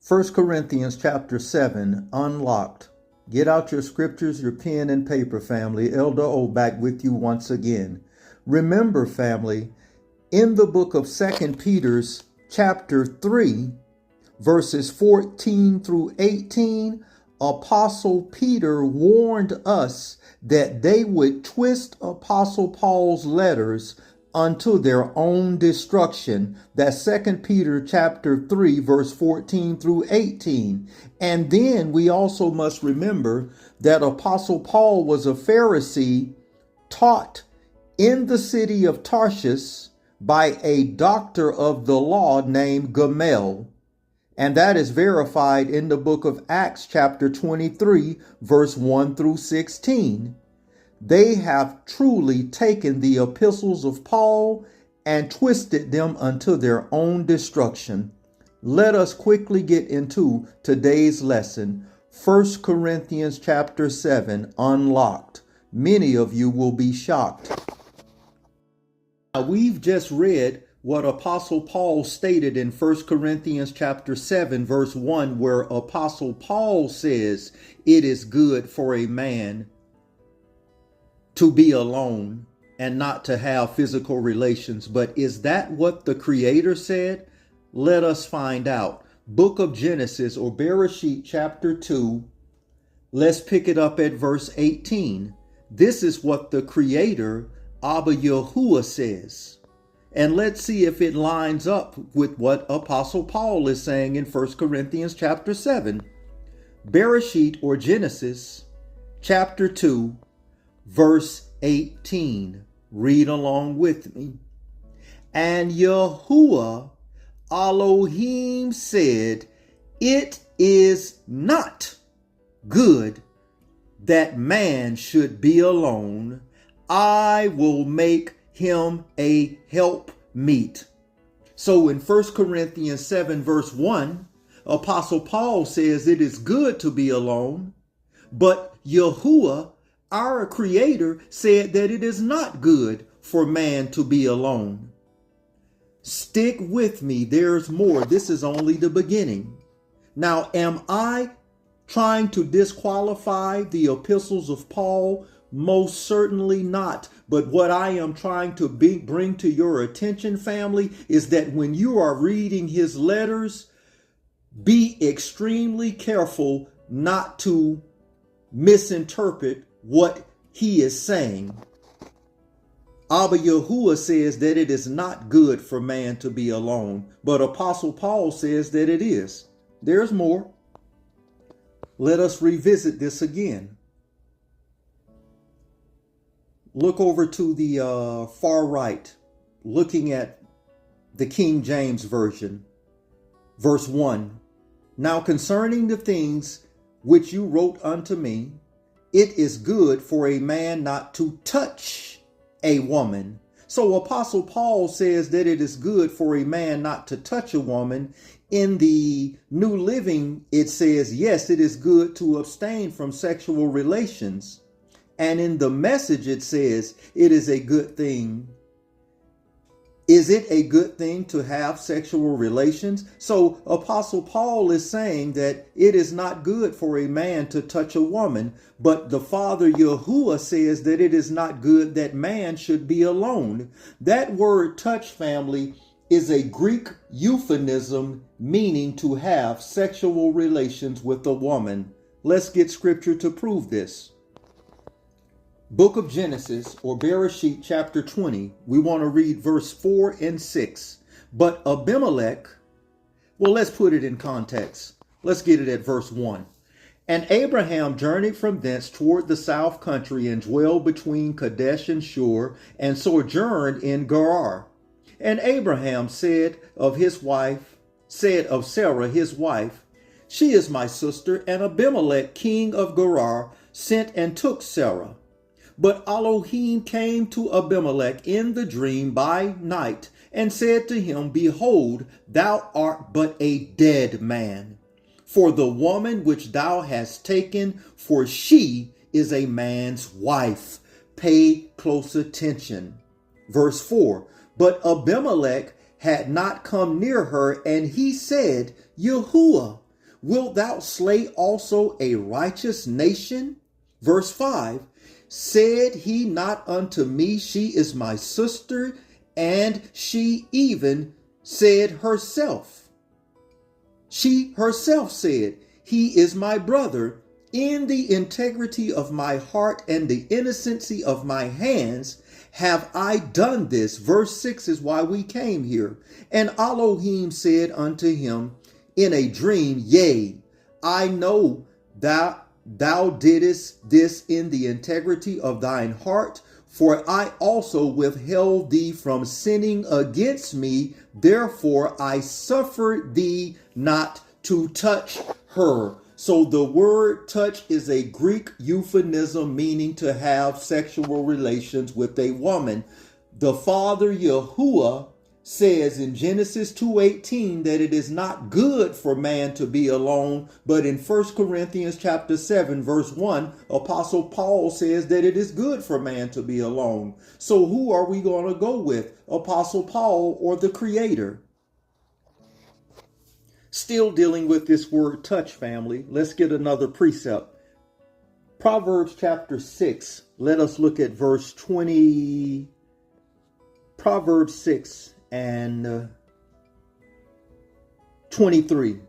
1 Corinthians chapter 7, Unlocked. Get out your scriptures, your pen and paper, family. Elder O back with you once again. Remember, family, in the book of 2 Peter's chapter 3, verses 14 through 18, Apostle Peter warned us that they would twist Apostle Paul's letters unto their own destruction. That's 2 Peter chapter 3, verse 14 through 18. And then we also must remember that Apostle Paul was a Pharisee taught in the city of Tarshish by a doctor of the law named Gamaliel. And that is verified in the book of Acts chapter 23, verse 1 through 16. They have truly taken the epistles of Paul and twisted them unto their own destruction. Let us quickly get into today's lesson, 1 Corinthians chapter 7, Unlocked. Many of you will be shocked. Now, we've just read what Apostle Paul stated in 1 Corinthians chapter 7, verse 1, where Apostle Paul says it is good for a man to be alone and not to have physical relations. But is that what the Creator said? Let us find out. Book of Genesis, or Bereshit chapter 2. Let's pick it up at verse 18. This is what the Creator, Abba Yahuwah, says. And let's see if it lines up with what Apostle Paul is saying in 1 Corinthians chapter 7. Bereshit, or Genesis chapter 2, verse 18. Read along with me. And Yahuwah Elohim said, it is not good that man should be alone. I will make him a help meet. So in 1 Corinthians 7, verse 1, Apostle Paul says it is good to be alone, but Yahuwah, our Creator, said that it is not good for man to be alone. Stick with me, there's more. This is only the beginning. Now, am I trying to disqualify the epistles of Paul? Most certainly not. But what I am trying to bring to your attention, family, is that when you are reading his letters, be extremely careful not to misinterpret what he is saying. Abba Yahuwah says that it is not good for man to be alone, but Apostle Paul says that it is. There's more. Let us revisit this again. Look over to the far right, looking at the King James Version, verse 1. Now concerning the things which you wrote unto me, it is good for a man not to touch a woman. So Apostle Paul says that it is good for a man not to touch a woman. In the New Living, it says, yes, it is good to abstain from sexual relations. And in the Message, it says it is a good thing. Is it a good thing to have sexual relations? So Apostle Paul is saying that it is not good for a man to touch a woman, but the Father Yahuwah says that it is not good that man should be alone. That word touch, family, is a Greek euphemism meaning to have sexual relations with a woman. Let's get scripture to prove this. Book of Genesis, or Bereshit chapter 20, we want to read verse 4 and 6. But Abimelech, well, let's put it in context. Let's get it at verse 1. And Abraham journeyed from thence toward the south country and dwelled between Kadesh and Shur and sojourned in Gerar. And Abraham said of Sarah his wife, she is my sister. And Abimelech, king of Gerar, sent and took Sarah. But Elohim came to Abimelech in the dream by night and said to him, behold, thou art but a dead man. For the woman which thou hast taken, for she is a man's wife. Pay close attention. Verse 4, but Abimelech had not come near her, and he said, Yahuwah, Wilt thou slay also a righteous nation? Verse 5, said he not unto me, she is my sister, and she even said herself. She herself said, he is my brother. In the integrity of my heart and the innocency of my hands have I done this. Verse 6 is why we came here. And Elohim said unto him in a dream, yea, I know thou didst this in the integrity of thine heart, for I also withheld thee from sinning against me. Therefore I suffered thee not to touch her. So the word touch is a Greek euphemism meaning to have sexual relations with a woman. The Father Yahuwah says in Genesis 2:18 that it is not good for man to be alone, but in 1 Corinthians chapter 7 verse 1, Apostle Paul says that it is good for man to be alone. So who are we going to go with, Apostle Paul or the Creator? Still dealing with this word touch, family. Let's get another precept. Proverbs chapter 6. Let us look at verse 20. Proverbs 6 and 23.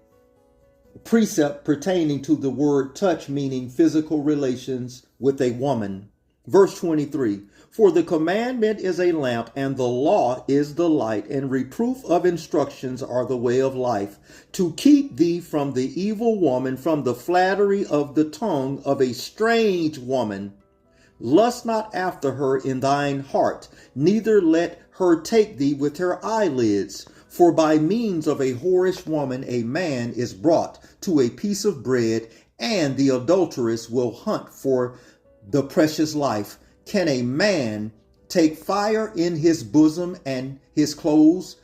Precept pertaining to the word touch, meaning physical relations with a woman. Verse 23. For the commandment is a lamp, and the law is the light, and reproof of instructions are the way of life, to keep thee from the evil woman, from the flattery of the tongue of a strange woman. Lust not after her in thine heart, neither let her take thee with her eyelids. For by means of a whorish woman a man is brought to a piece of bread, and the adulteress will hunt for the precious life. Can a man take fire in his bosom and his clothes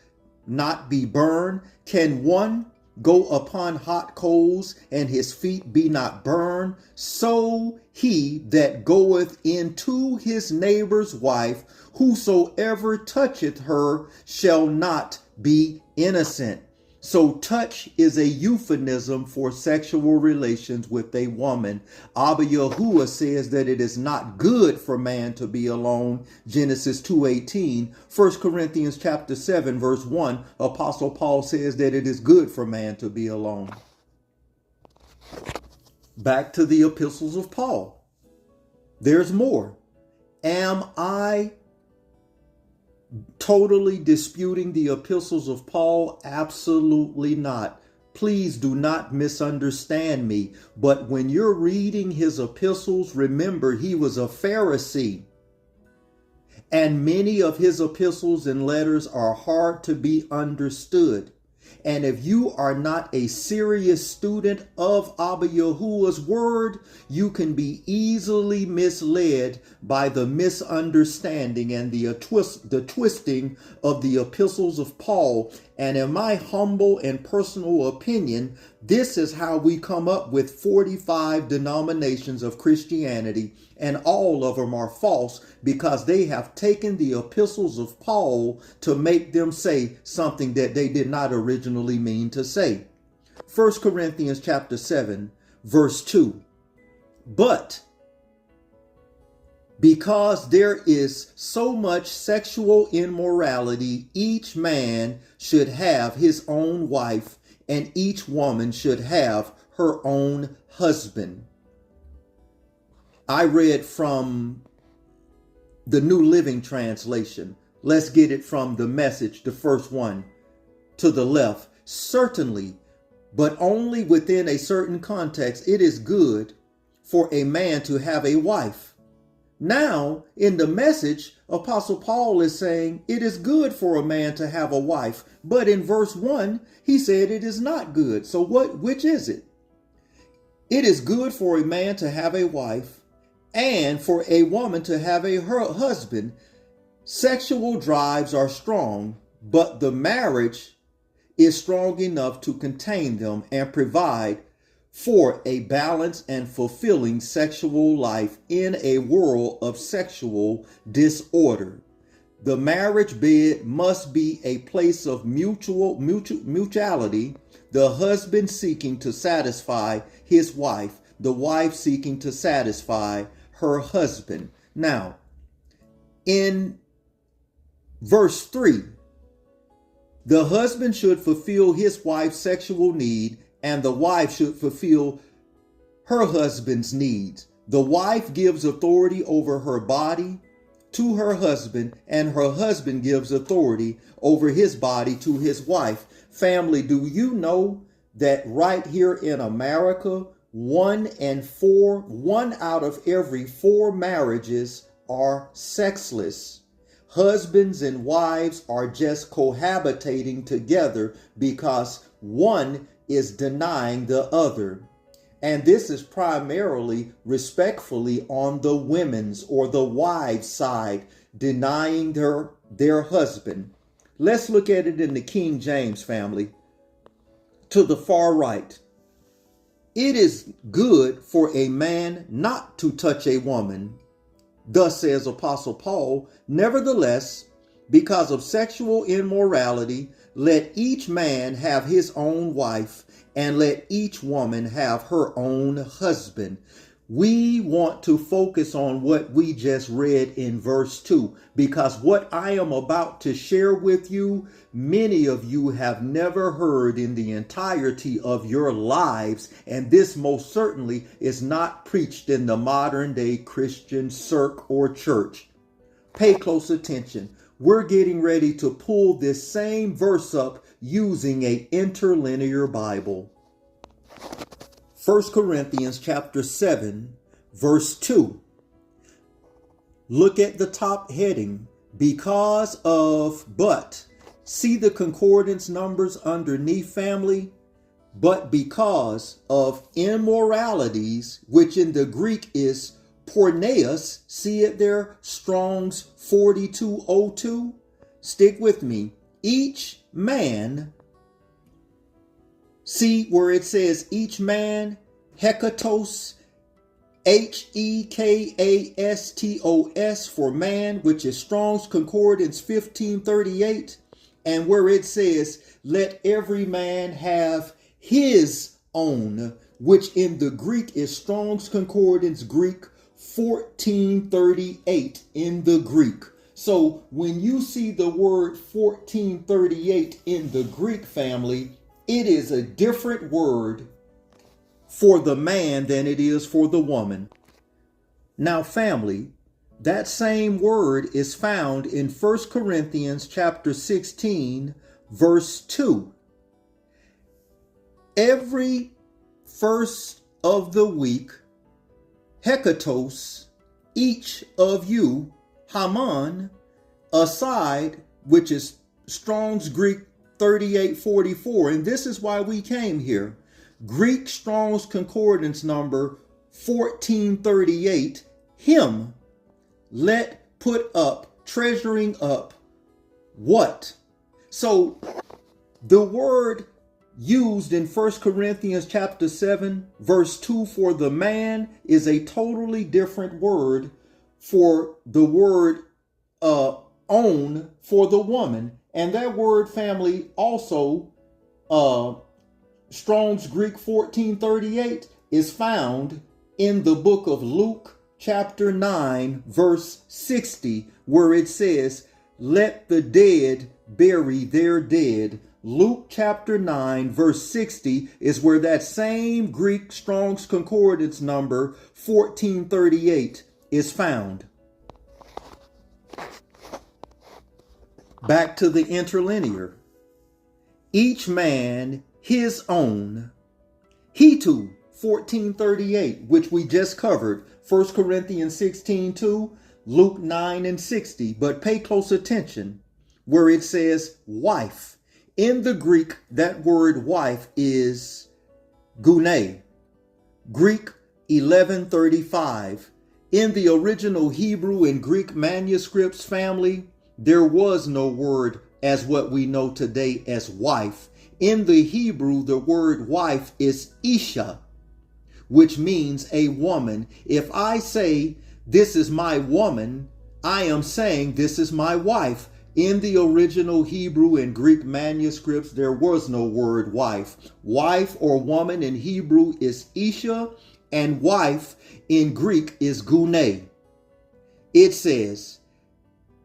not be burned? Can one go upon hot coals and his feet be not burned? So he that goeth into his neighbor's wife, whosoever toucheth her shall not be innocent. So touch is a euphemism for sexual relations with a woman. Abba Yahuwah says that it is not good for man to be alone. Genesis 2:18. 1 Corinthians chapter 7 verse 1. Apostle Paul says that it is good for man to be alone. Back to the epistles of Paul. There's more. Am I totally disputing the epistles of Paul? Absolutely not. Please do not misunderstand me. But when you're reading his epistles, remember he was a Pharisee. And many of his epistles and letters are hard to be understood. And if you are not a serious student of Abba Yahuwah's word, you can be easily misled by the misunderstanding and the twisting of the epistles of Paul. And in my humble and personal opinion, this is how we come up with 45 denominations of Christianity, and all of them are false because they have taken the epistles of Paul to make them say something that they did not originally mean to say. 1 Corinthians chapter 7, verse 2. But because there is so much sexual immorality, each man should have his own wife, and each woman should have her own husband. I read from the New Living Translation. Let's get it from the Message, the first one, to the left. Certainly, but only within a certain context, it is good for a man to have a wife. Now, in the Message, Apostle Paul is saying it is good for a man to have a wife. But in verse 1, he said it is not good. So which is it? It is good for a man to have a wife and for a woman to have her husband. Sexual drives are strong, but the marriage is strong enough to contain them and provide for a balanced and fulfilling sexual life in a world of sexual disorder. The marriage bed must be a place of mutuality. The husband seeking to satisfy his wife, the wife seeking to satisfy her husband. Now, in verse 3, the husband should fulfill his wife's sexual need, and the wife should fulfill her husband's needs. The wife gives authority over her body to her husband, and her husband gives authority over his body to his wife. Family, do you know that right here in America, one out of every 4 marriages are sexless? Husbands and wives are just cohabitating together because one is denying the other. And this is primarily, respectfully, on the women's or the wives' side, denying their husband. Let's look at it in the King James, family. To the far right. It is good for a man not to touch a woman. Thus says Apostle Paul, nevertheless, because of sexual immorality, let each man have his own wife, and let each woman have her own husband. We want to focus on what we just read in verse 2, because what I am about to share with you, many of you have never heard in the entirety of your lives, and this most certainly is not preached in the modern day Christian circle or church. Pay close attention. We're getting ready to pull this same verse up using an interlinear Bible. 1 Corinthians chapter 7, verse 2. Look at the top heading, because of but. See the concordance numbers underneath, family? But because of immoralities, which in the Greek is porneus, see it there, Strong's 4202. Stick with me. Each man, see where it says each man, hekatos, Hekastos for man, which is Strong's Concordance 1538, and where it says, let every man have his own, which in the Greek is Strong's Concordance Greek 1438 in the Greek. So when you see the word 1438 in the Greek, family, it is a different word for the man than it is for the woman. Now, family, that same word is found in 1 Corinthians chapter 16, verse 2. Every first of the week, hekatos, each of you, Haman, aside, which is Strong's Greek 3844, and this is why we came here. Greek Strong's Concordance number 1438, him, let put up, treasuring up, what? So the word used in 1 Corinthians chapter 7, verse 2 for the man is a totally different word for the word own for the woman. And that word, family, also Strong's Greek 1438 is found in the book of Luke chapter 9, verse 60, where it says, let the dead bury their dead. Luke chapter 9, verse 60 is where that same Greek Strong's Concordance number 1438 is found. Back to the interlinear. Each man his own. He too, 1438, which we just covered. 1 Corinthians 16:2, Luke 9 and 60. But pay close attention where it says wife. In the Greek, that word wife is gune. Greek 1135. In the original Hebrew and Greek manuscripts, family, there was no word as what we know today as wife. In the Hebrew, the word wife is isha, which means a woman. If I say, this is my woman, I am saying this is my wife. In the original Hebrew and Greek manuscripts, there was no word wife. Wife or woman in Hebrew is Isha, and wife in Greek is Gune. It says,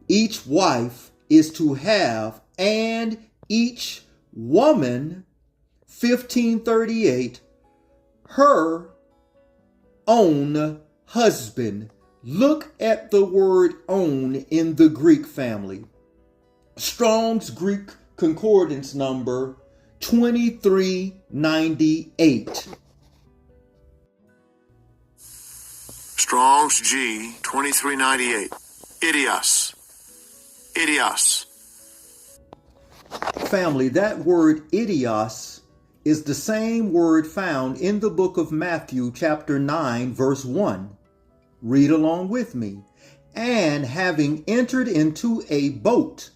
each wife is to have, and each woman, 1538, her own husband. Look at the word own in the Greek family. Strong's Greek Concordance number 2398. Strong's G 2398. Idios. Idios. Family, that word idios is the same word found in the book of Matthew chapter 9 verse 1. Read along with me. And having entered into a boat,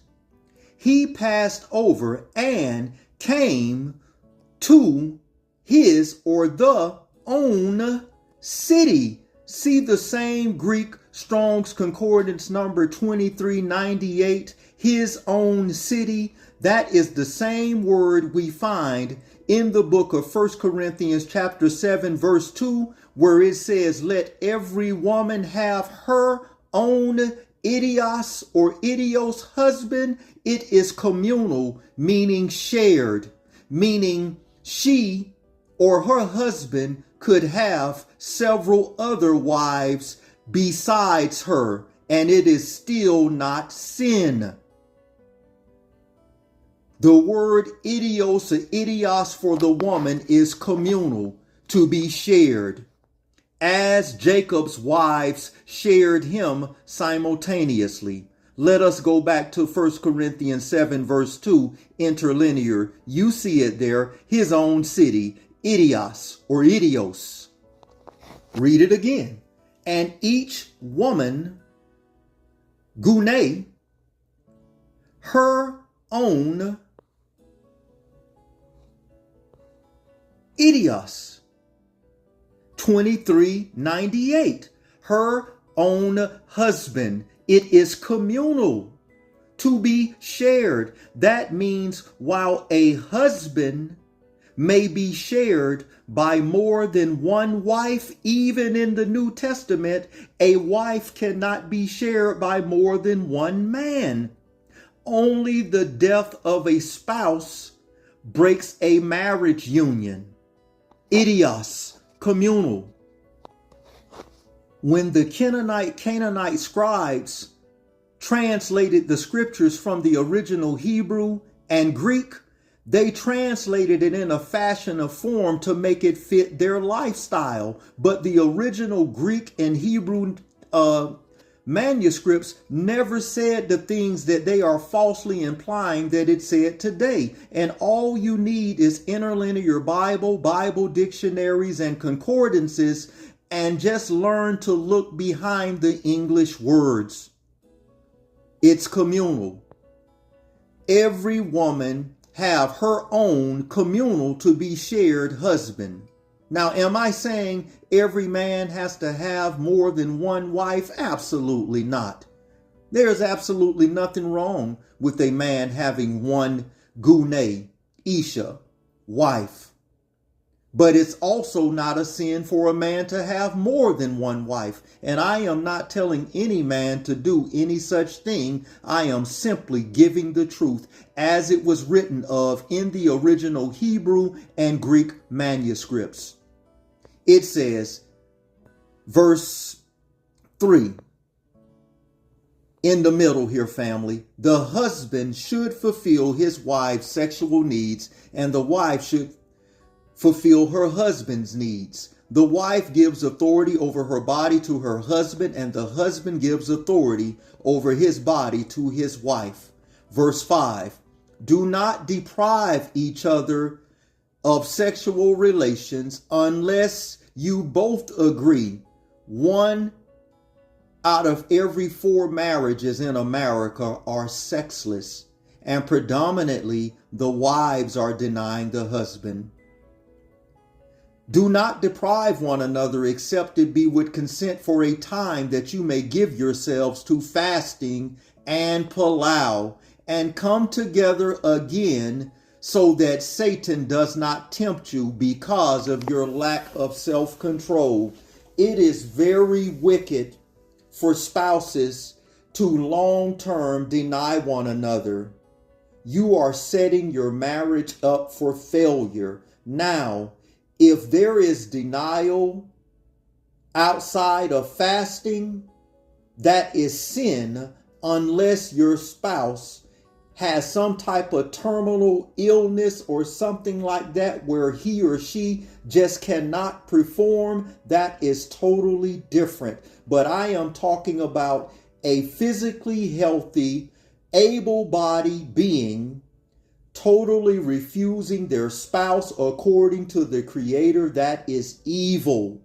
he passed over and came to his or the own city. See the same Greek Strong's Concordance number 2398, his own city. That is the same word we find in the book of 1 Corinthians chapter 7 verse 2, where it says, let every woman have her own idios or idios husband. It is communal, meaning shared, meaning she or her husband could have several other wives besides her, and it is still not sin. The word idios or idios for the woman is communal, to be shared, as Jacob's wives shared him simultaneously. Let us go back to 1 Corinthians 7 verse 2, interlinear. You see it there, his own city, idios or idios. Read it again. And each woman, gune, her own idios. 2398. Her own husband. It is communal, to be shared. That means while a husband may be shared by more than one wife, even in the New Testament, a wife cannot be shared by more than one man. Only the death of a spouse breaks a marriage union. Idios, communal. When the Canaanite scribes translated the scriptures from the original Hebrew and Greek, they translated it in a fashion of form to make it fit their lifestyle. But the original Greek and Hebrew manuscripts never said the things that they are falsely implying that it said today. And all you need is interlinear Bible dictionaries, and concordances, and just learn to look behind the English words. It's communal. Every woman have her own communal to be shared husband. Now, am I saying every man has to have more than one wife? Absolutely not. There's absolutely nothing wrong with a man having one gune, Isha, wife. But it's also not a sin for a man to have more than one wife. And I am not telling any man to do any such thing. I am simply giving the truth as it was written of in the original Hebrew and Greek manuscripts. It says, verse 3, in the middle here, family, the husband should fulfill his wife's sexual needs, and the wife should fulfill her husband's needs. The wife gives authority over her body to her husband, and the husband gives authority over his body to his wife. Verse 5, do not deprive each other of sexual relations unless you both agree. 1 out of every 4 marriages in America are sexless, and predominantly the wives are denying the husband. Do not deprive one another, except it be with consent for a time, that you may give yourselves to fasting and Palau, and come together again, so that Satan does not tempt you because of your lack of self-control. It is very wicked for spouses to long-term deny one another. You are setting your marriage up for failure. Now, if there is denial outside of fasting, that is sin, unless your spouse has some type of terminal illness or something like that where he or she just cannot perform. That is totally different. But I am talking about a physically healthy, able-bodied being totally refusing their spouse according to the Creator. That is evil.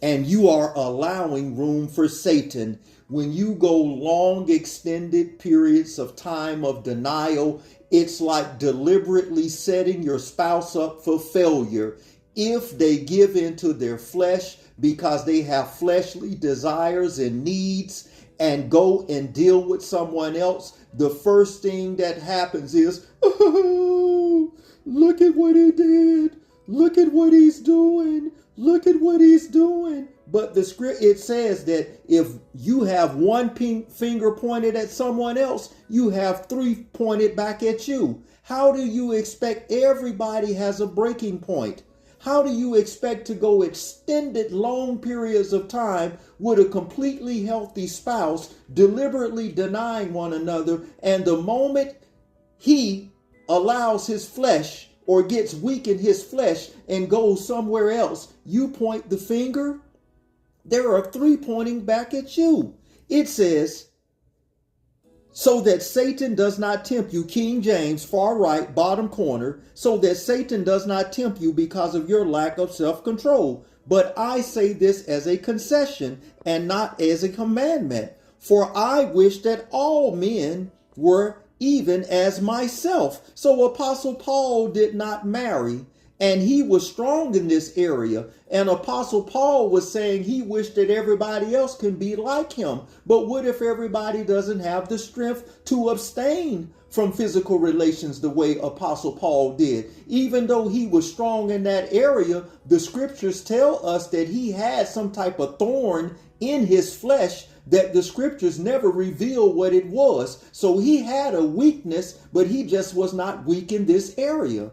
And you are allowing room for Satan. When you go long extended periods of time of denial, it's like deliberately setting your spouse up for failure. If they give into their flesh because they have fleshly desires and needs and go and deal with someone else, the first thing that happens is, oh, look at what he did. Look at what he's doing. Look at what he's doing. But the script, it says that if you have one finger pointed at someone else, you have three pointed back at you. How do you expect everybody has a breaking point? How do you expect to go extended long periods of time with a completely healthy spouse, deliberately denying one another, and the moment he allows his flesh or gets weak in his flesh and goes somewhere else, you point the finger? There are three pointing back at you. It says, so that Satan does not tempt you, King James, far right, bottom corner, so that Satan does not tempt you because of your lack of self-control. But I say this as a concession and not as a commandment. For I wish that all men were even as myself. So Apostle Paul did not marry, and he was strong in this area. And Apostle Paul was saying he wished that everybody else can be like him. But what if everybody doesn't have the strength to abstain from physical relations the way Apostle Paul did? Even though he was strong in that area, the scriptures tell us that he had some type of thorn in his flesh that the scriptures never reveal what it was. So he had a weakness, but he just was not weak in this area.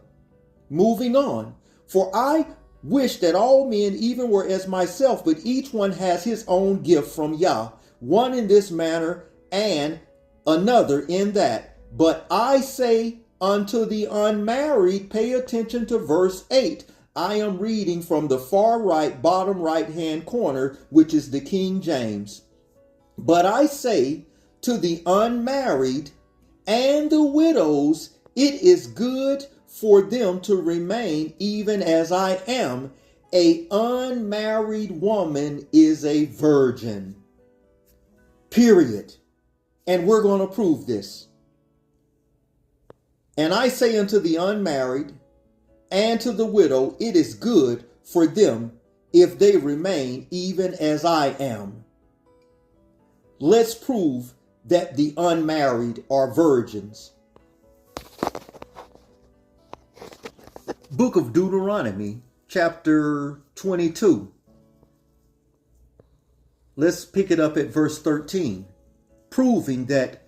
Moving on. For I wish that all men even were as myself, but each one has his own gift from Yah, one in this manner and another in that. But I say unto the unmarried, pay attention to verse 8. I am reading from the far right, bottom right hand corner, which is the King James. But I say to the unmarried and the widows, it is good for them to remain even as I am. A unmarried woman is a virgin. Period. And we're going to prove this. And I say unto the unmarried and to the widow, it is good for them if they remain even as I am. Let's prove that the unmarried are virgins. Book of Deuteronomy, chapter 22. Let's pick it up at verse 13, proving that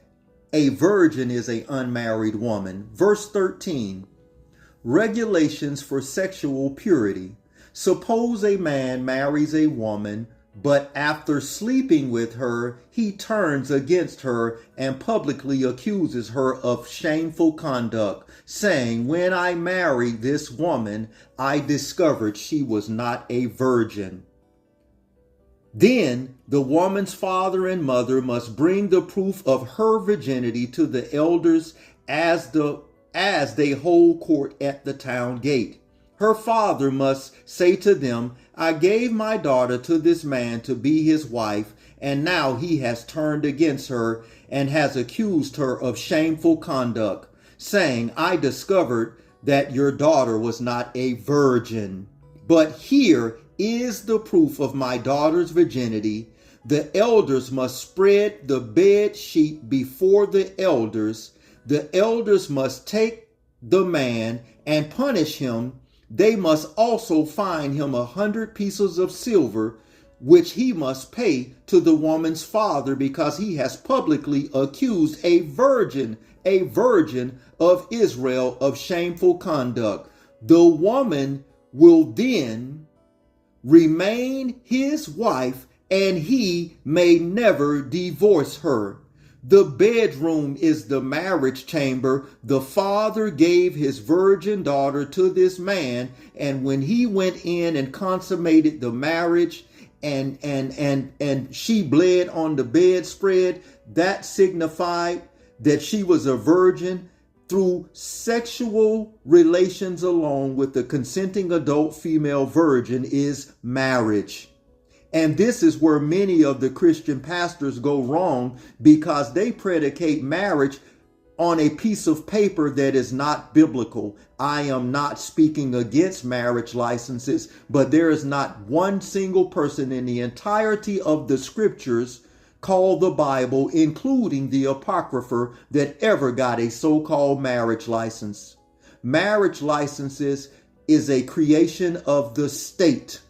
a virgin is an unmarried woman. Verse 13, regulations for sexual purity. Suppose a man marries a woman, but after sleeping with her, he turns against her and publicly accuses her of shameful conduct, saying, when I married this woman, I discovered she was not a virgin. Then the woman's father and mother must bring the proof of her virginity to the elders as they hold court at the town gate. Her father must say to them, I gave my daughter to this man to be his wife, and now he has turned against her and has accused her of shameful conduct, saying, I discovered that your daughter was not a virgin. But here is the proof of my daughter's virginity. The elders must spread the bed sheet before the elders. The elders must take the man and punish him. They must also fine him 100 pieces of silver, which he must pay to the woman's father, because he has publicly accused a virgin of Israel of shameful conduct. The woman will then remain his wife, and he may never divorce her. The bedroom is the marriage chamber. The father gave his virgin daughter to this man, and when he went in and consummated the marriage, and she bled on the bedspread, that signified that she was a virgin through sexual relations alone with the consenting adult female virgin is marriage. And this is where many of the Christian pastors go wrong, because they predicate marriage on a piece of paper that is not biblical. I am not speaking against marriage licenses, but there is not one single person in the entirety of the scriptures called the Bible, including the Apocrypha, that ever got a so-called marriage license. Marriage licenses is a creation of the state.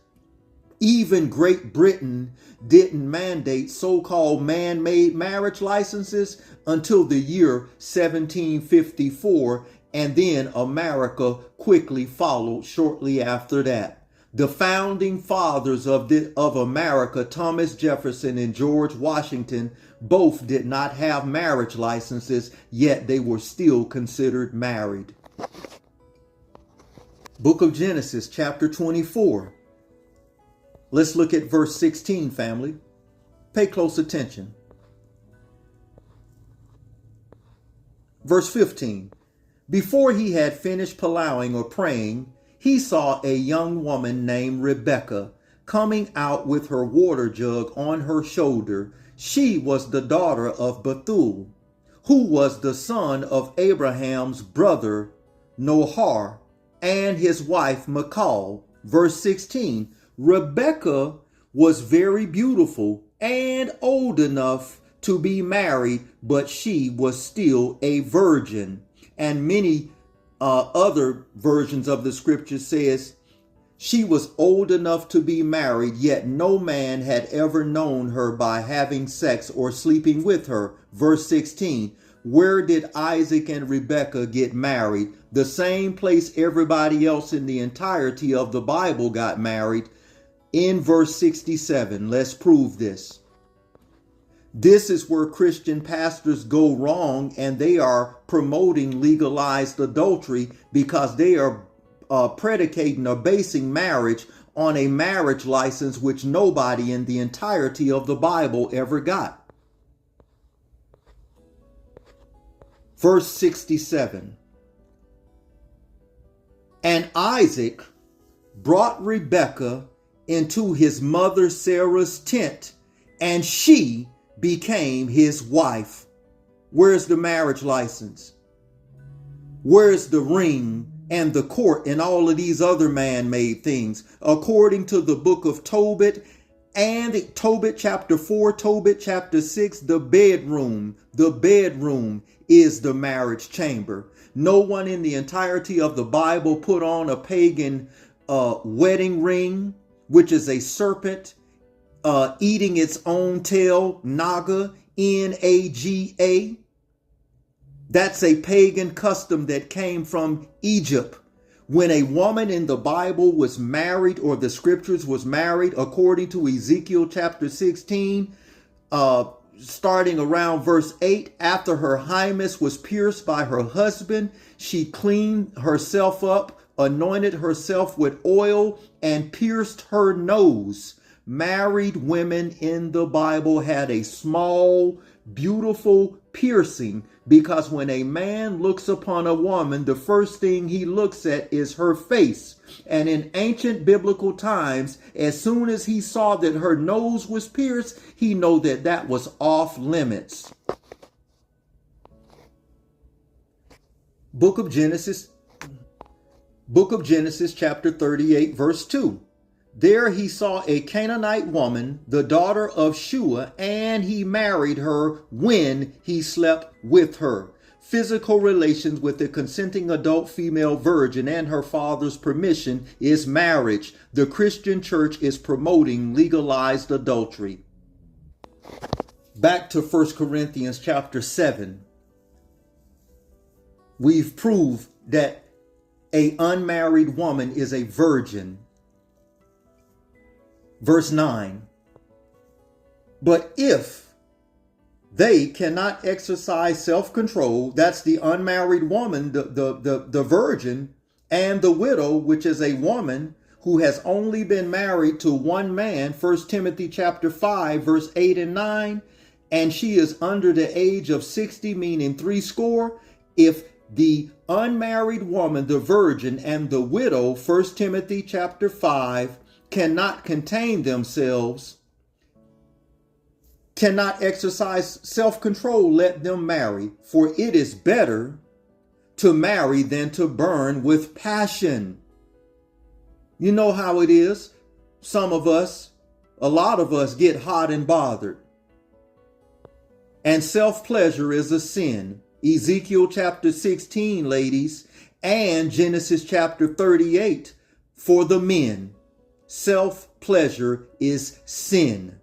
Even Great Britain didn't mandate so-called man-made marriage licenses until the year 1754, and then America quickly followed shortly after that. The founding fathers of America, Thomas Jefferson and George Washington, both did not have marriage licenses, yet they were still considered married. Book of Genesis, chapter 24. Let's look at verse 16, family. Pay close attention. Verse 15. Before he had finished plowing or praying, he saw a young woman named Rebekah coming out with her water jug on her shoulder. She was the daughter of Bethuel, who was the son of Abraham's brother Nahor, and his wife Michal. Verse 16. Rebekah was very beautiful and old enough to be married, but she was still a virgin. And many other versions of the scripture says she was old enough to be married, yet no man had ever known her by having sex or sleeping with her. Verse 16. Where did Isaac and Rebekah get married? The same place everybody else in the entirety of the Bible got married. In verse 67, let's prove this. This is where Christian pastors go wrong, and they are promoting legalized adultery because they are predicating or basing marriage on a marriage license which nobody in the entirety of the Bible ever got. Verse 67. And Isaac brought Rebekah into his mother Sarah's tent, and she became his wife. Where's the marriage license? Where's the ring and the court and all of these other man-made things? According to the book of Tobit and Tobit chapter 4, Tobit chapter 6, the bedroom is the marriage chamber. No one in the entirety of the Bible put on a pagan wedding ring, which is a serpent eating its own tail, Naga, Naga. That's a pagan custom that came from Egypt. When a woman in the Bible was married, or the scriptures was married, according to Ezekiel chapter 16, starting around verse 8, after her hymen was pierced by her husband, she cleaned herself up, anointed herself with oil, and pierced her nose. Married women in the Bible had a small, beautiful piercing, because when a man looks upon a woman, the first thing he looks at is her face. And in ancient biblical times, as soon as he saw that her nose was pierced, he knew that that was off limits. Book of Genesis chapter 38, verse 2. There he saw a Canaanite woman, the daughter of Shua, and he married her when he slept with her. Physical relations with a consenting adult female virgin and her father's permission is marriage. The Christian church is promoting legalized adultery. Back to 1 Corinthians chapter 7. We've proved that an unmarried woman is a virgin. Verse 9, but if they cannot exercise self-control, that's the unmarried woman, the virgin, and the widow, which is a woman who has only been married to one man, 1 Timothy chapter 5, verse 8 and 9, and she is under the age of 60, meaning 60. If the unmarried woman, the virgin, and the widow, 1 Timothy chapter 5, cannot contain themselves, cannot exercise self-control, let them marry. For it is better to marry than to burn with passion. You know how it is. Some of us, a lot of us get hot and bothered. And self-pleasure is a sin. Ezekiel chapter 16, ladies, and Genesis chapter 38 for the men. Self-pleasure is sin.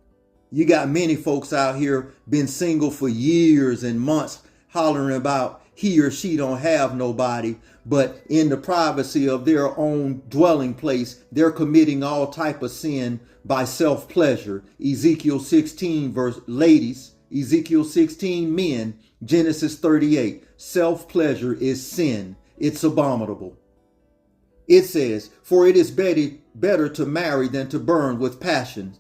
You got many folks out here been single for years and months hollering about he or she don't have nobody, but in the privacy of their own dwelling place, they're committing all type of sin by self-pleasure. Ezekiel 16 verse ladies, Ezekiel 16 men, Genesis 38. Self-pleasure is sin. It's abominable. It says, for it is better to marry than to burn with passion.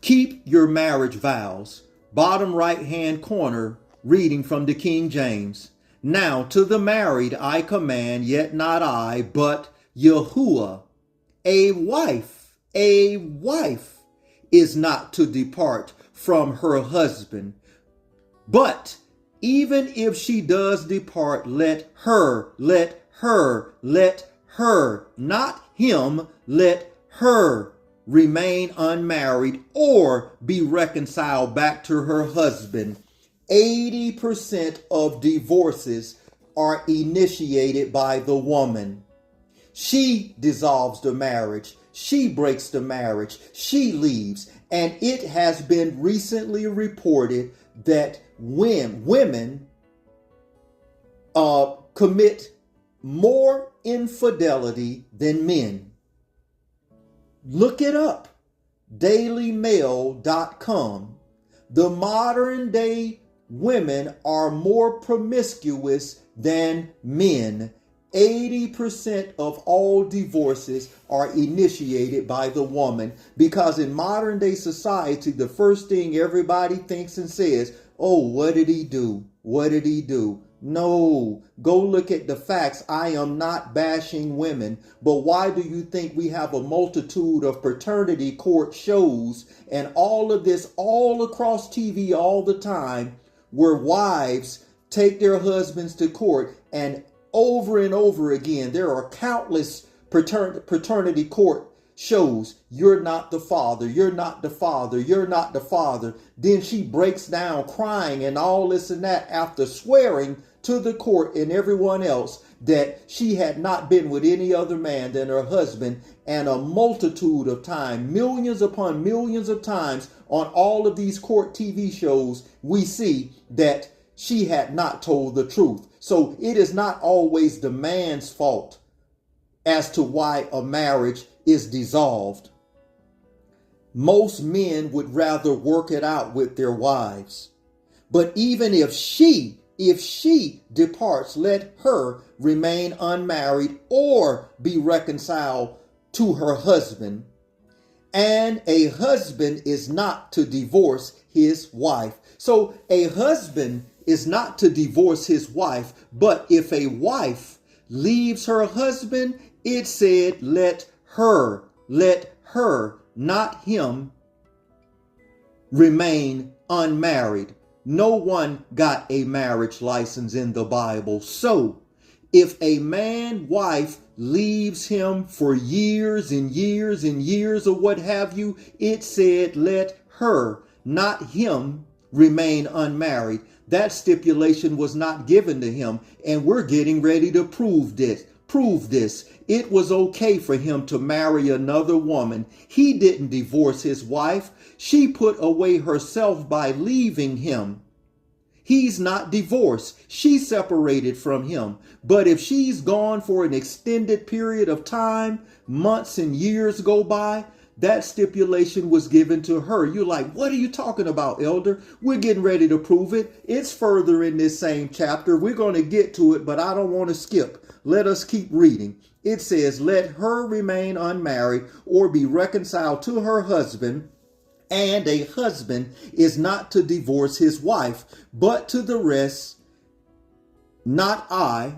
Keep your marriage vows. Bottom right hand corner, reading from the King James. Now to the married I command, yet not I, but Yahuwah, a wife is not to depart from her husband. But even if she does depart, let her, not him, let her remain unmarried or be reconciled back to her husband. 80% of divorces are initiated by the woman. She dissolves the marriage. She breaks the marriage. She leaves. And it has been recently reported that when women commit more infidelity than men. Look it up. DailyMail.com. The modern day women are more promiscuous than men. 80% of all divorces are initiated by the woman, because in modern day society, the first thing everybody thinks and says, oh, what did he do? What did he do? No, go look at the facts. I am not bashing women, but why do you think we have a multitude of paternity court shows and all of this all across TV all the time, where wives take their husbands to court, and over again, there are countless paternity court shows. You're not the father. You're not the father. You're not the father. Then she breaks down crying and all this and that after swearing to the court and everyone else that she had not been with any other man than her husband, and a multitude of times, millions upon millions of times on all of these court TV shows, we see that she had not told the truth. So it is not always the man's fault as to why a marriage is dissolved. Most men would rather work it out with their wives. But even if she departs, let her remain unmarried or be reconciled to her husband. And a husband is not to divorce his wife. So a husband is not to divorce his wife, but if a wife leaves her husband, it said, let her, not him, remain unmarried. No one got a marriage license in the Bible. So If a man wife leaves him for years and years and years or what have you, it said, let her, not him, remain unmarried. That stipulation was not given to him, and we're getting ready to prove this. It was okay for him to marry another woman. He didn't divorce his wife. She put away herself by leaving him. He's not divorced. She separated from him. But if she's gone for an extended period of time, months and years go by, that stipulation was given to her. You're like, what are you talking about, elder? We're getting ready to prove it. It's further in this same chapter. We're going to get to it, but I don't want to skip. Let us keep reading. It says, let her remain unmarried or be reconciled to her husband. And a husband is not to divorce his wife, but to the rest, not I,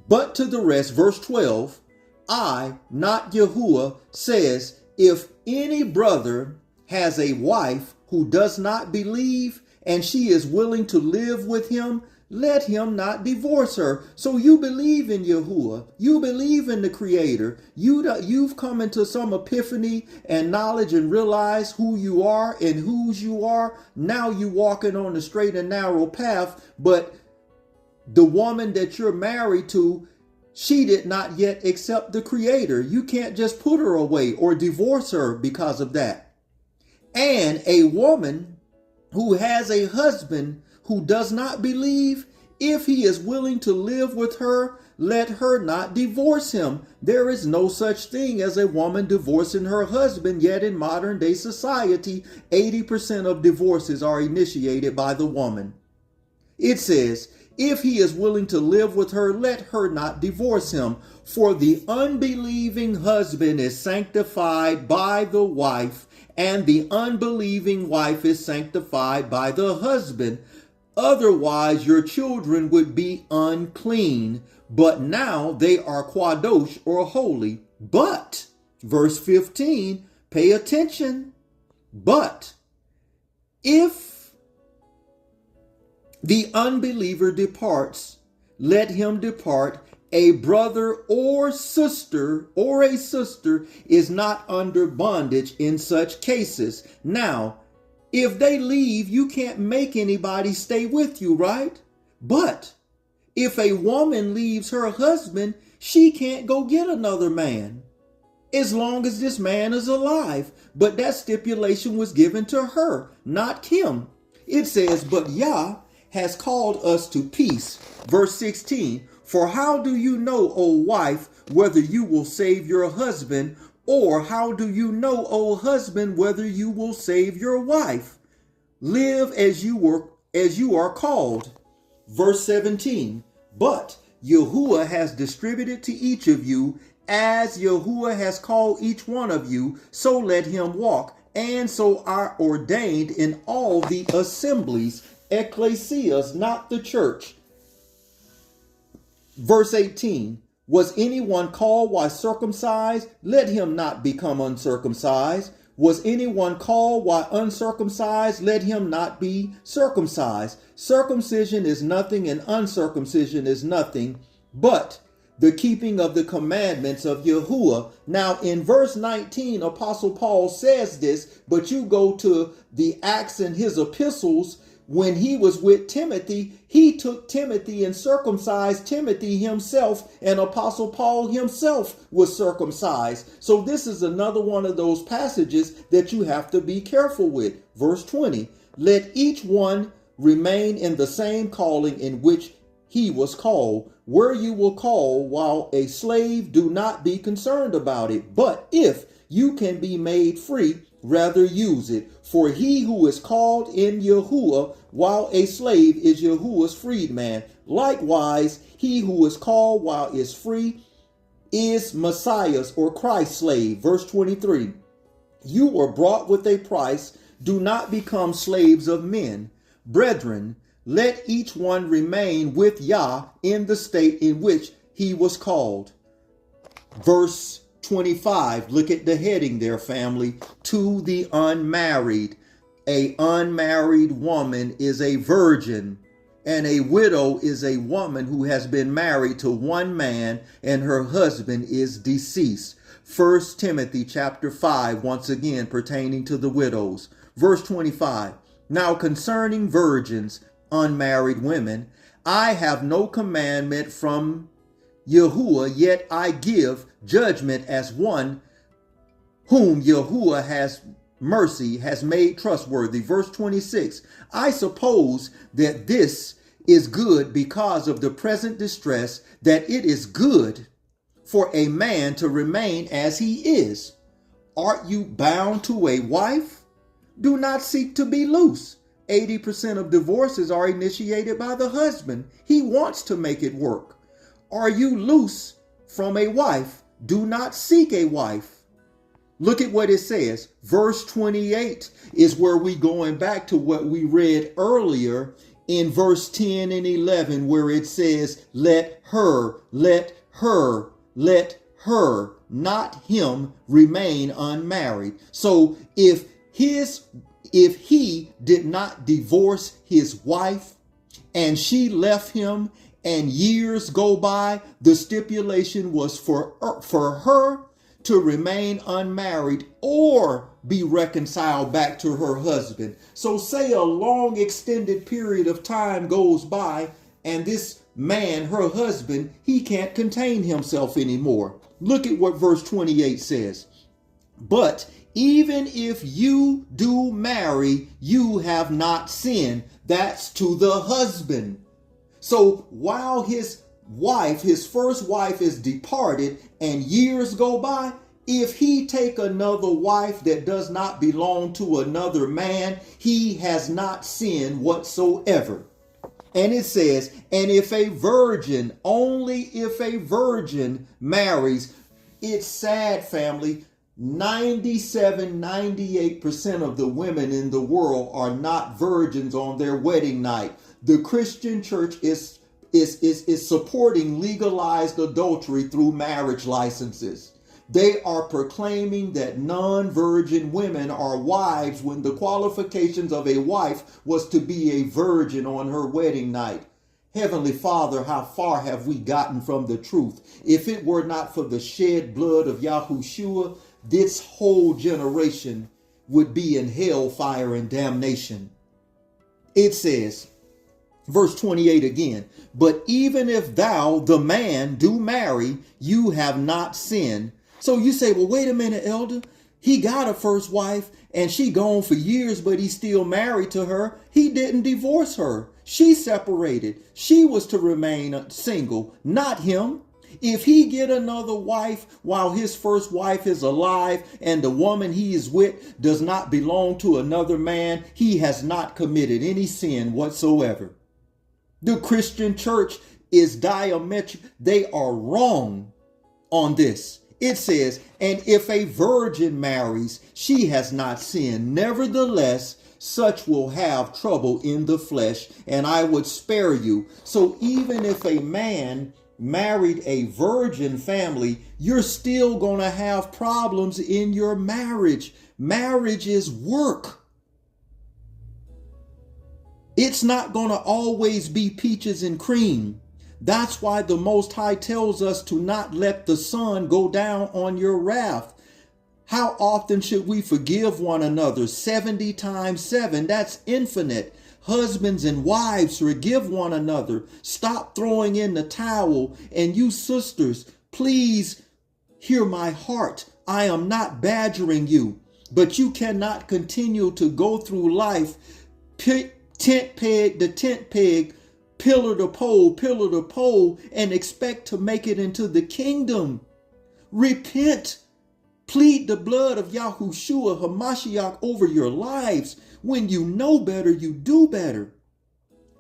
but to the rest, verse 12, I, not Yahuwah, says, if any brother has a wife who does not believe and she is willing to live with him, let him not divorce her. So you believe in Yahuwah. You believe in the Creator. You've come into some epiphany and knowledge and realize who you are and whose you are. Now you walking on the straight and narrow path. But the woman that you're married to, she did not yet accept the Creator. You can't just put her away or divorce her because of that. And a woman who has a husband who does not believe, if he is willing to live with her, let her not divorce him. There is no such thing as a woman divorcing her husband, yet in modern day society, 80% of divorces are initiated by the woman. It says, if he is willing to live with her, let her not divorce him. For the unbelieving husband is sanctified by the wife, and the unbelieving wife is sanctified by the husband. Otherwise, your children would be unclean, but now they are kadosh or holy. But, verse 15, pay attention. But, if the unbeliever departs, let him depart. A brother or a sister is not under bondage in such cases. Now, if they leave, you can't make anybody stay with you, right? But if a woman leaves her husband, she can't go get another man as long as this man is alive. But that stipulation was given to her, not him. It says, but Yah has called us to peace. Verse 16, for how do you know, O wife, whether you will save your husband? Or how do you know, O husband, whether you will save your wife? Live as you are called. Verse 17. But Yahuwah has distributed to each of you as Yahuwah has called each one of you, so let him walk. And so are ordained in all the assemblies, ecclesias, not the church. Verse 18. Was anyone called while circumcised? Let him not become uncircumcised. Was anyone called while uncircumcised? Let him not be circumcised. Circumcision is nothing and uncircumcision is nothing, but the keeping of the commandments of Yahuwah. Now in verse 19, Apostle Paul says this, but you go to the Acts and his epistles. When he was with Timothy, he took Timothy and circumcised Timothy himself, and Apostle Paul himself was circumcised. So this is another one of those passages that you have to be careful with. Verse 20, let each one remain in the same calling in which he was called. Where you will call while a slave, do not be concerned about it. But if you can be made free, rather use it. For he who is called in Yahuwah while a slave is Yahuwah's freedman. Likewise, he who is called while is free is Messiah's or Christ's slave. Verse 23. You were bought with a price. Do not become slaves of men. Brethren, let each one remain with Yah in the state in which he was called. Verse 25, look at the heading there, family. To the unmarried. A unmarried woman is a virgin. And a widow is a woman who has been married to one man and her husband is deceased. 1 Timothy chapter 5, once again pertaining to the widows. Verse 25. Now concerning virgins, unmarried women, I have no commandment from Yahuwah, yet I give judgment as one whom Yahuwah has mercy, has made trustworthy. Verse 26. I suppose that this is good because of the present distress, that it is good for a man to remain as he is. Art you bound to a wife? Do not seek to be loose. 80% of divorces are initiated by the husband. He wants to make it work. Are you loose from a wife? Do not seek a wife. Look at what it says. Verse 28 is where we going back to what we read earlier in verse 10 and 11, where it says, let her, not him, remain unmarried. So if he did not divorce his wife and she left him and years go by, the stipulation was for her to remain unmarried or be reconciled back to her husband. So say a long extended period of time goes by and this man, her husband, he can't contain himself anymore. Look at what verse 28 says. But even if you do marry, you have not sinned. That's to the husband. So while his first wife is departed and years go by, if he take another wife that does not belong to another man, he has not sinned whatsoever. And it says, and if a virgin, only if a virgin marries, it's sad, family. 98% of the women in the world are not virgins on their wedding night. The Christian church is supporting legalized adultery through marriage licenses. They are proclaiming that non-virgin women are wives when the qualifications of a wife was to be a virgin on her wedding night. Heavenly Father, how far have we gotten from the truth? If it were not for the shed blood of Yahushua, this whole generation would be in hellfire and damnation. It says, verse 28 again, but even if thou, the man, do marry, you have not sinned. So you say, well, wait a minute, elder. He got a first wife and she gone for years, but he's still married to her. He didn't divorce her. She separated. She was to remain single, not him. If he get another wife while his first wife is alive and the woman he is with does not belong to another man, he has not committed any sin whatsoever. The Christian church is diametric. They are wrong on this. It says, and if a virgin marries, she has not sinned. Nevertheless, such will have trouble in the flesh, and I would spare you. So even if a man married a virgin family, you're still going to have problems in your marriage. Marriage is work. It's not going to always be peaches and cream. That's why the Most High tells us to not let the sun go down on your wrath. How often should we forgive one another? 70 times 7. That's infinite. Husbands and wives, forgive one another. Stop throwing in the towel. And you sisters, please hear my heart. I am not badgering you, but you cannot continue to go through life tent peg to tent peg, pillar to pole, and expect to make it into the kingdom. Repent. Plead the blood of Yahushua Hamashiach over your lives. When you know better, you do better.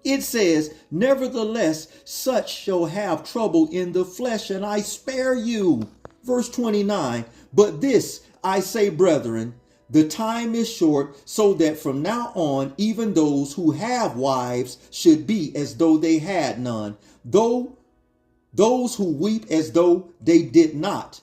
It says, nevertheless, such shall have trouble in the flesh, and I spare you. Verse 29, but this I say, brethren, the time is short, so that from now on, even those who have wives should be as though they had none. Though those who weep as though they did not.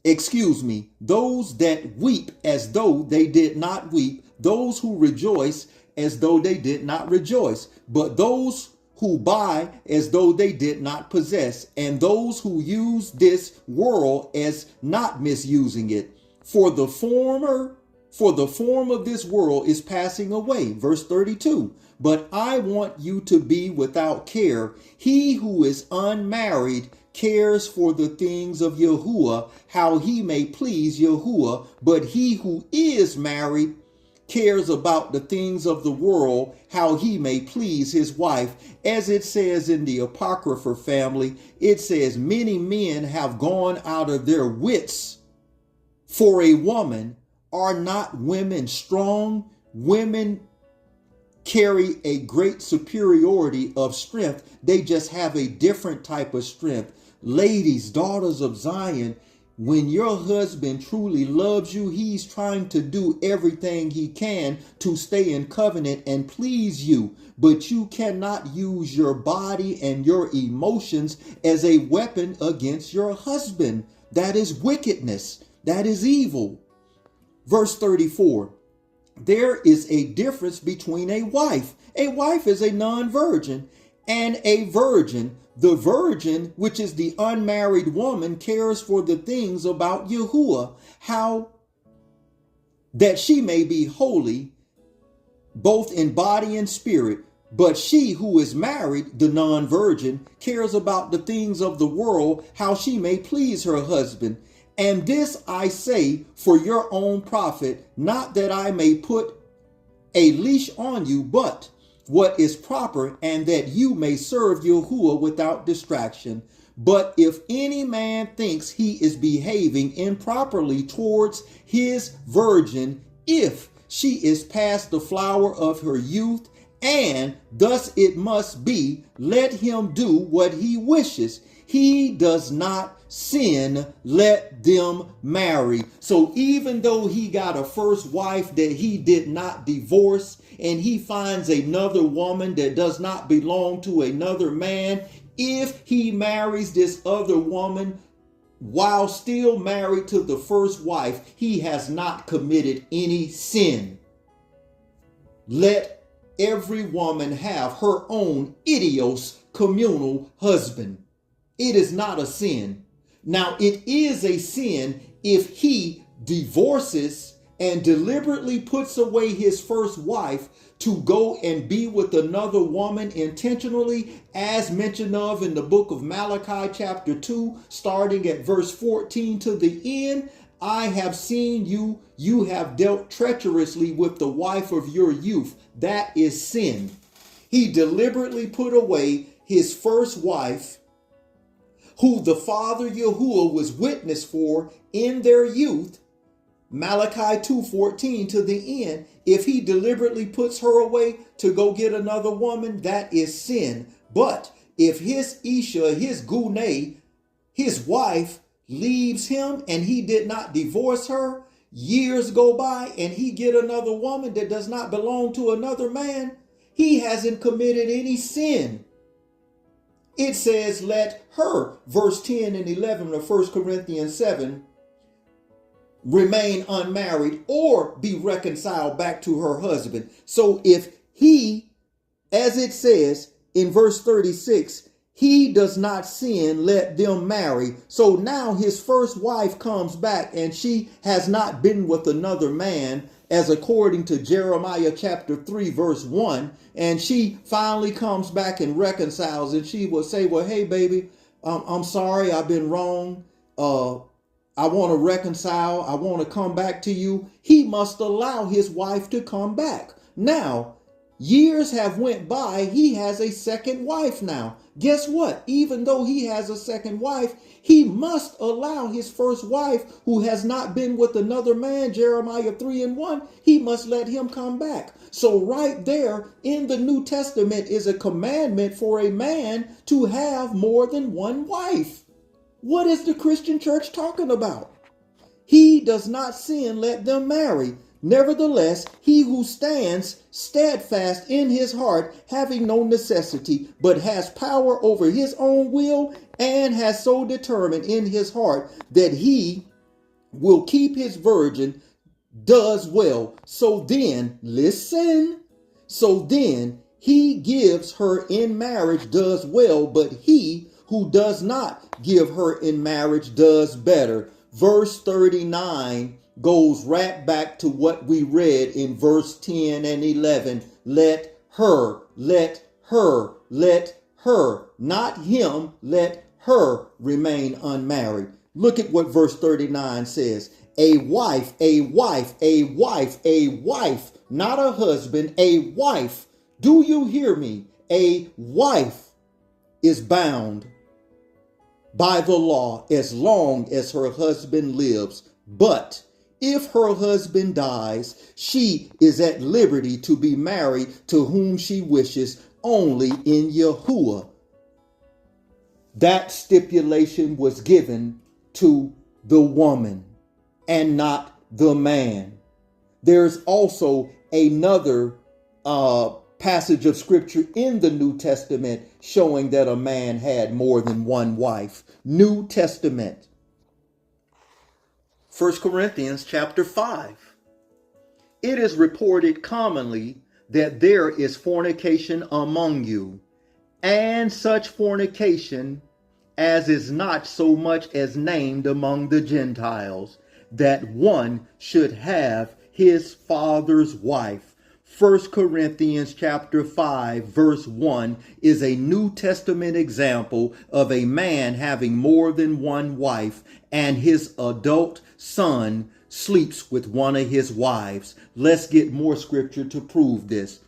Those that weep as though they did not weep. Those who rejoice as though they did not rejoice. But those who buy as though they did not possess, and those who use this world as not misusing it. For the form of this world is passing away. Verse 32. But I want you to be without care. He who is unmarried cares for the things of Yahuwah, how he may please Yahuwah. But he who is married cares about the things of the world, how he may please his wife. As it says in the Apocrypha, family, it says, many men have gone out of their wits for a woman. Are not women strong? Women carry a great superiority of strength. They just have a different type of strength. Ladies, daughters of Zion, when your husband truly loves you, he's trying to do everything he can to stay in covenant and please you. But you cannot use your body and your emotions as a weapon against your husband. That is wickedness. That is evil. Verse 34. There is a difference between a wife. A wife is a non-virgin and a virgin. The virgin, which is the unmarried woman, cares for the things about Yahuwah, how that she may be holy, both in body and spirit. But she who is married, the non-virgin, cares about the things of the world, how she may please her husband. And this I say for your own profit, not that I may put a leash on you, but what is proper, and that you may serve Yahuwah without distraction. But if any man thinks he is behaving improperly towards his virgin, if she is past the flower of her youth, and thus it must be, let him do what he wishes. He does not sin, let them marry. So even though he got a first wife that he did not divorce, and he finds another woman that does not belong to another man, if he marries this other woman while still married to the first wife, he has not committed any sin. Let every woman have her own idios communal husband. It is not a sin. Now, it is a sin if he divorces and deliberately puts away his first wife to go and be with another woman intentionally, as mentioned of in the book of Malachi chapter 2, starting at verse 14 to the end. I have seen you have dealt treacherously with the wife of your youth. That is sin. He deliberately put away his first wife, who the Father Yahuwah was witness for in their youth, Malachi 2:14 to the end. If he deliberately puts her away to go get another woman, that is sin. But if his Isha, his Gune, his wife, leaves him and he did not divorce her, years go by and he get another woman that does not belong to another man, he hasn't committed any sin. It says, let her, verse 10 and 11 of 1 Corinthians 7, remain unmarried or be reconciled back to her husband. So if he, as it says in verse 36, he does not sin, let them marry. So now his first wife comes back and she has not been with another man, as according to Jeremiah chapter 3 verse 1, and she finally comes back and reconciles, and she will say, well, hey baby, I'm sorry, I've been wrong. I want to reconcile. I want to come back to you. He must allow his wife to come back. Now, years have went by. He has a second wife now. Guess what? Even though he has a second wife, he must allow his first wife, who has not been with another man, Jeremiah 3:1, he must let him come back. So right there in the New Testament is a commandment for a man to have more than one wife. What is the Christian church talking about? He does not sin, let them marry. Nevertheless, he who stands steadfast in his heart, having no necessity, but has power over his own will, and has so determined in his heart that he will keep his virgin, does well. So then, listen. So then, he gives her in marriage does well, but he who does not give her in marriage does better. Verse 39 goes right back to what we read in verse 10 and 11. Let her, not him, let her remain unmarried. Look at what verse 39 says. A wife, not a husband, a wife. Do you hear me? A wife is bound by the law as long as her husband lives. But if her husband dies, she is at liberty to be married to whom she wishes, only in Yahuwah. That stipulation was given to the woman and not the man. There's also another passage of scripture in the New Testament showing that a man had more than one wife. New Testament. 1 Corinthians chapter 5. It is reported commonly that there is fornication among you, and such fornication as is not so much as named among the Gentiles, that one should have his father's wife. 1 Corinthians chapter 5 verse 1 is a New Testament example of a man having more than one wife, and his adult son sleeps with one of his wives. Let's get more scripture to prove this.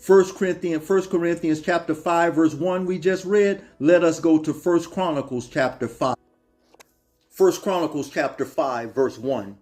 1 Corinthians chapter 5 verse 1 we just read. Let us go to 1 Chronicles chapter 5. 1 Chronicles chapter 5 verse 1.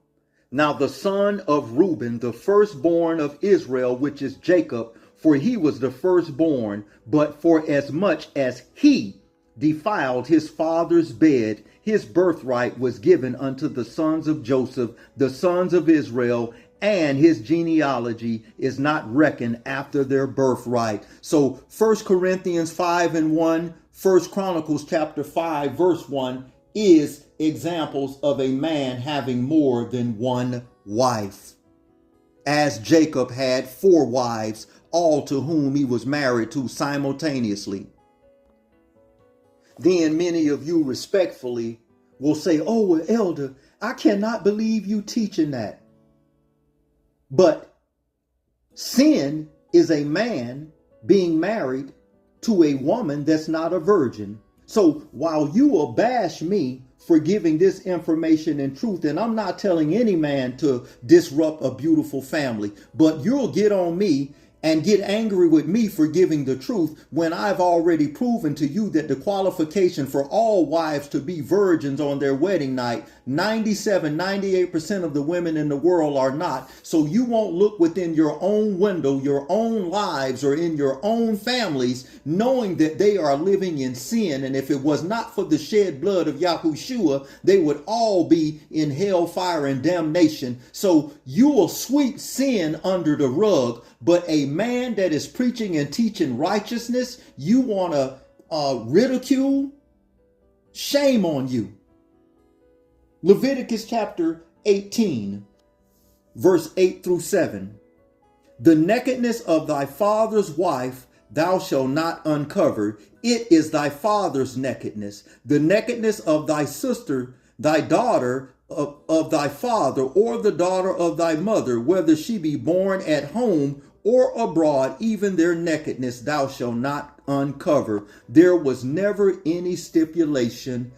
Now the son of Reuben, the firstborn of Israel, which is Jacob, for he was the firstborn, but for as much as he defiled his father's bed, his birthright was given unto the sons of Joseph, the sons of Israel, and his genealogy is not reckoned after their birthright. So 1 Corinthians 5 and 1, 1 Chronicles chapter 5 verse 1 is examples of a man having more than one wife. As Jacob had 4 wives, all to whom he was married to simultaneously. Then many of you respectfully will say, oh, well, elder, I cannot believe you teaching that. But sin is a man being married to a woman that's not a virgin. So while you will bash me for giving this information and truth, and I'm not telling any man to disrupt a beautiful family, but you'll get on me and get angry with me for giving the truth when I've already proven to you that the qualification for all wives to be virgins on their wedding night, 98% of the women in the world are not. So you won't look within your own window, your own lives, or in your own families, knowing that they are living in sin. And if it was not for the shed blood of Yahushua, they would all be in hellfire and damnation. So you will sweep sin under the rug. But a man that is preaching and teaching righteousness, you want to ridicule? Shame on you. Leviticus chapter 18, verse 8 through 7. The nakedness of thy father's wife thou shalt not uncover. It is thy father's nakedness. The nakedness of thy sister, thy daughter, of thy father, or the daughter of thy mother, whether she be born at home or abroad, even their nakedness thou shalt not uncover. There was never any stipulation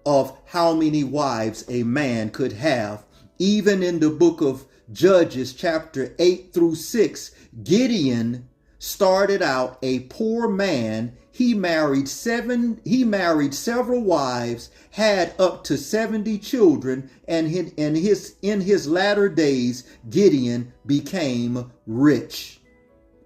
of how many wives a man could have. Even in the book of Judges chapter 8 through 6, Gideon started out a poor man. He married several wives, had up to 70 children, and in his latter days, Gideon became rich.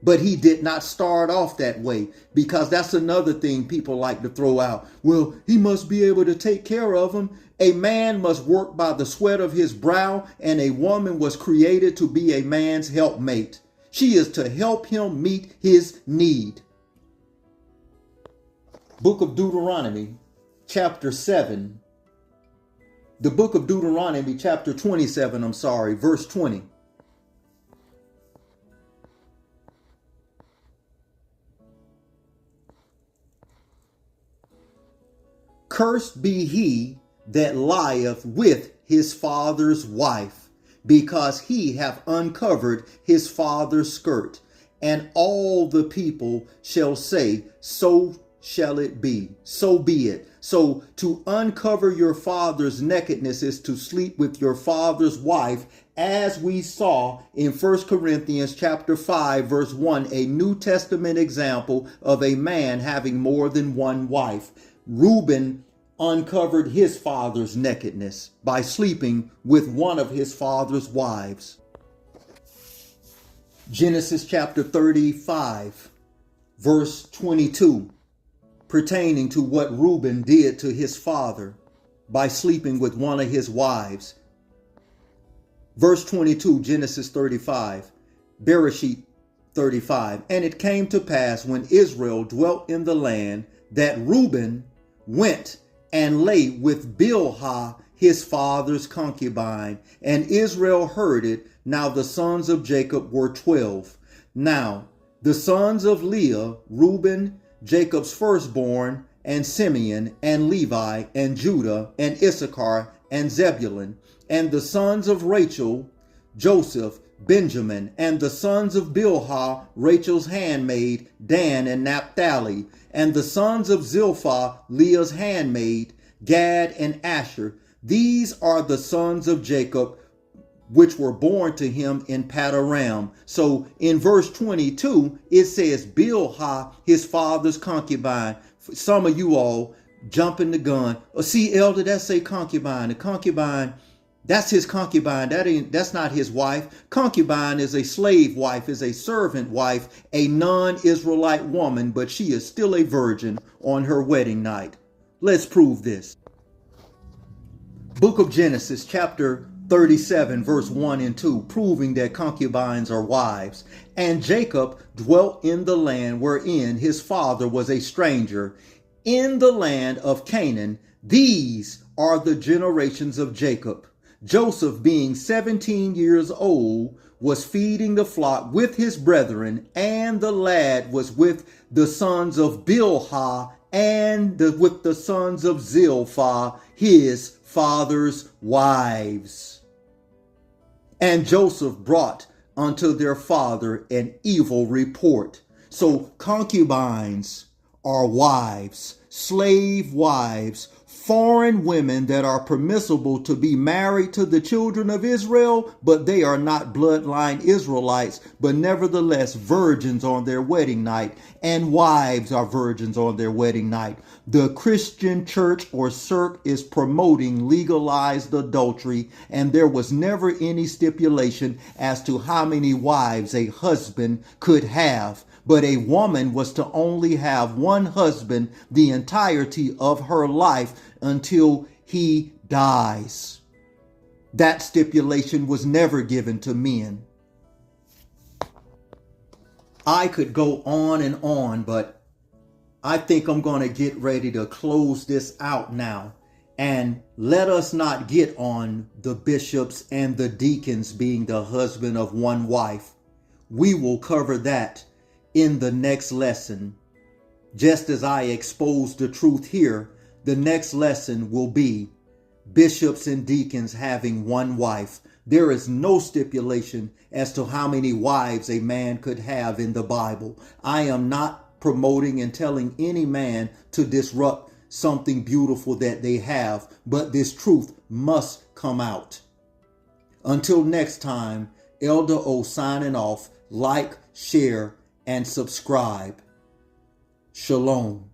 But he did not start off that way, because that's another thing people like to throw out. Well, he must be able to take care of them. A man must work by the sweat of his brow, and a woman was created to be a man's helpmate. She is to help him meet his need. Book of Deuteronomy, chapter 7. The book of Deuteronomy, chapter 27, verse 20. Cursed be he that lieth with his father's wife, because he hath uncovered his father's skirt. And all the people shall say, so shall it be, so be it. So to uncover your father's nakedness is to sleep with your father's wife, as we saw in 1 Corinthians chapter 5, verse 1, a New Testament example of a man having more than one wife. Reuben uncovered his father's nakedness by sleeping with one of his father's wives. Genesis chapter 35, verse 22, pertaining to what Reuben did to his father by sleeping with one of his wives. Verse 22, Genesis 35, Bereshit 35. And it came to pass when Israel dwelt in the land that Reuben went and lay with Bilhah his father's concubine, and Israel heard it. Now the sons of Jacob were 12. Now the sons of Leah, Reuben, Jacob's firstborn, and Simeon, and Levi, and Judah, and Issachar, and Zebulun, and the sons of Rachel, Joseph, Benjamin, and the sons of Bilhah, Rachel's handmaid, Dan and Naphtali, and the sons of Zilpah, Leah's handmaid, Gad and Asher. These are the sons of Jacob, which were born to him in Padaram. So in verse 22, it says Bilhah, his father's concubine. Some of you all jumping the gun. See, elder, that say concubine. The concubine, that's his concubine. That's not his wife. Concubine is a slave wife, is a servant wife, a non-Israelite woman, but she is still a virgin on her wedding night. Let's prove this. Book of Genesis, chapter 37, verse 1 and 2, proving that concubines are wives. And Jacob dwelt in the land wherein his father was a stranger, in the land of Canaan. These are the generations of Jacob. Joseph, being 17 years old, was feeding the flock with his brethren, and the lad was with the sons of Bilhah and with the sons of Zilpah, his father's wives. And Joseph brought unto their father an evil report. So concubines are wives, slave wives, foreign women that are permissible to be married to the children of Israel, but they are not bloodline Israelites, but nevertheless virgins on their wedding night, and wives are virgins on their wedding night. The Christian church or CIRC is promoting legalized adultery, and there was never any stipulation as to how many wives a husband could have. But a woman was to only have one husband the entirety of her life until he dies. That stipulation was never given to men. I could go on and on, but I think I'm going to get ready to close this out now. And let us not get on the bishops and the deacons being the husband of one wife. We will cover that in the next lesson. Just as I expose the truth here, the next lesson will be bishops and deacons having one wife. There is no stipulation as to how many wives a man could have in the Bible. I am not promoting and telling any man to disrupt something beautiful that they have, but this truth must come out. Until next time, Elder O signing off. Like, share, and subscribe. Shalom.